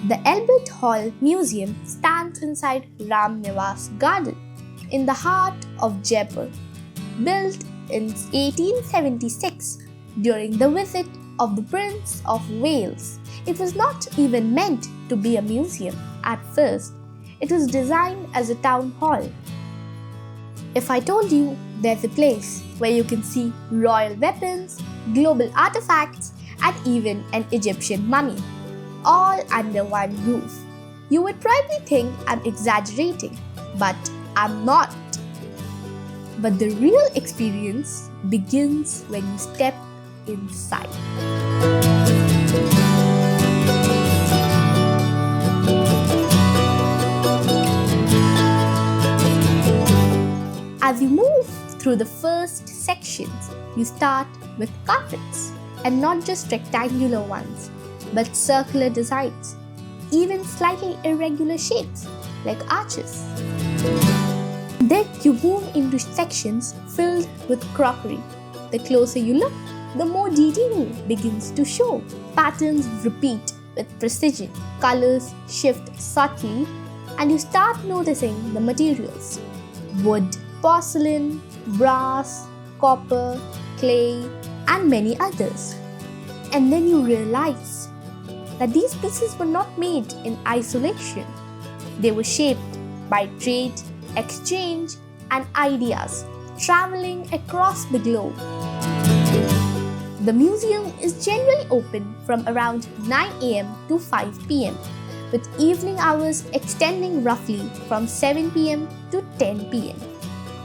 The Albert Hall Museum stands inside Ram Niwas Garden in the heart of Jaipur. Built in 1876 during the visit of the Prince of Wales. It was not even meant to be a museum at first. It was designed as a town hall. If I told you there's a place where you can see royal weapons, global artifacts, and even an Egyptian mummy, all under one roof, you would probably think I'm exaggerating, but I'm not. But the real experience begins when you step inside. As you move through the first sections, you start with carpets, and not just rectangular ones, but circular designs, even slightly irregular shapes like arches. Then you move into sections filled with crockery. The closer you look, the more detail begins to show. Patterns repeat with precision, colors shift subtly, and you start noticing the materials: wood, porcelain, brass, copper, clay, and many others. And then you realize that these pieces were not made in isolation. They were shaped by trade, exchange, and ideas traveling across the globe. The museum is generally open from around 9 a.m. to 5 p.m., with evening hours extending roughly from 7 p.m. to 10 p.m.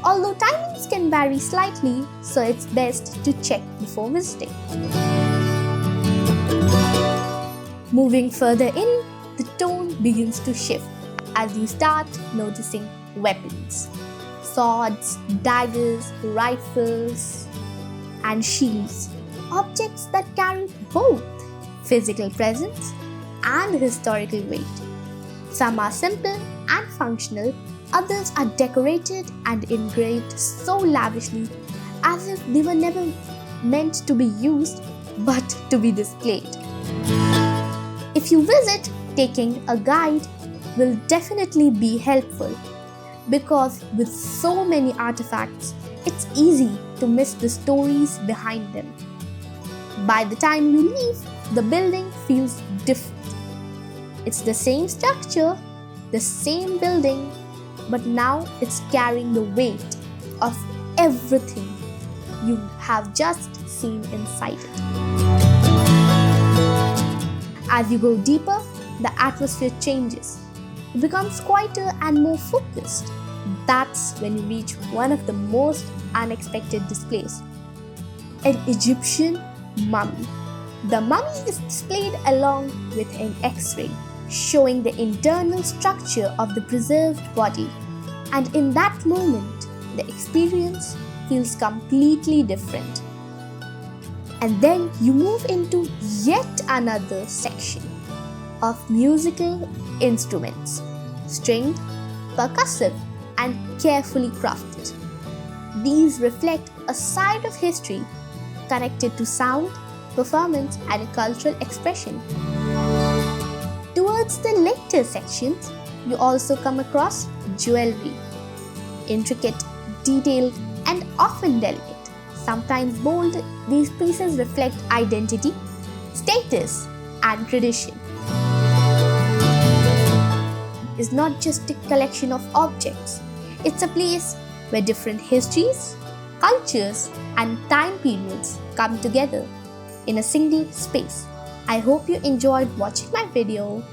Although timings can vary slightly, so it's best to check before visiting. Moving further in, the tone begins to shift as you start noticing weapons: swords, daggers, rifles, and shields. Objects that carry both physical presence and historical weight. Some are simple and functional, others are decorated and engraved so lavishly as if they were never meant to be used but to be displayed. If you visit, taking a guide will definitely be helpful, because with so many artifacts, it's easy to miss the stories behind them. By the time you leave, the building feels different. It's the same structure, the same building, but now it's carrying the weight of everything you have just seen inside it. As you go deeper, the atmosphere changes. It becomes quieter and more focused. That's when you reach one of the most unexpected displays: an Egyptian mummy. The mummy is displayed along with an X-ray, showing the internal structure of the preserved body. And in that moment, the experience feels completely different. And then you move into yet another section of musical instruments, stringed, percussive, and carefully crafted. These reflect a side of history connected to sound, performance, and cultural expression. Towards the later sections, you also come across jewelry, intricate, detailed, and often delicate. Sometimes bold, these pieces reflect identity, status, and tradition. It's not just a collection of objects. It's a place where different histories, cultures, and time periods come together in a single space. I hope you enjoyed watching my video.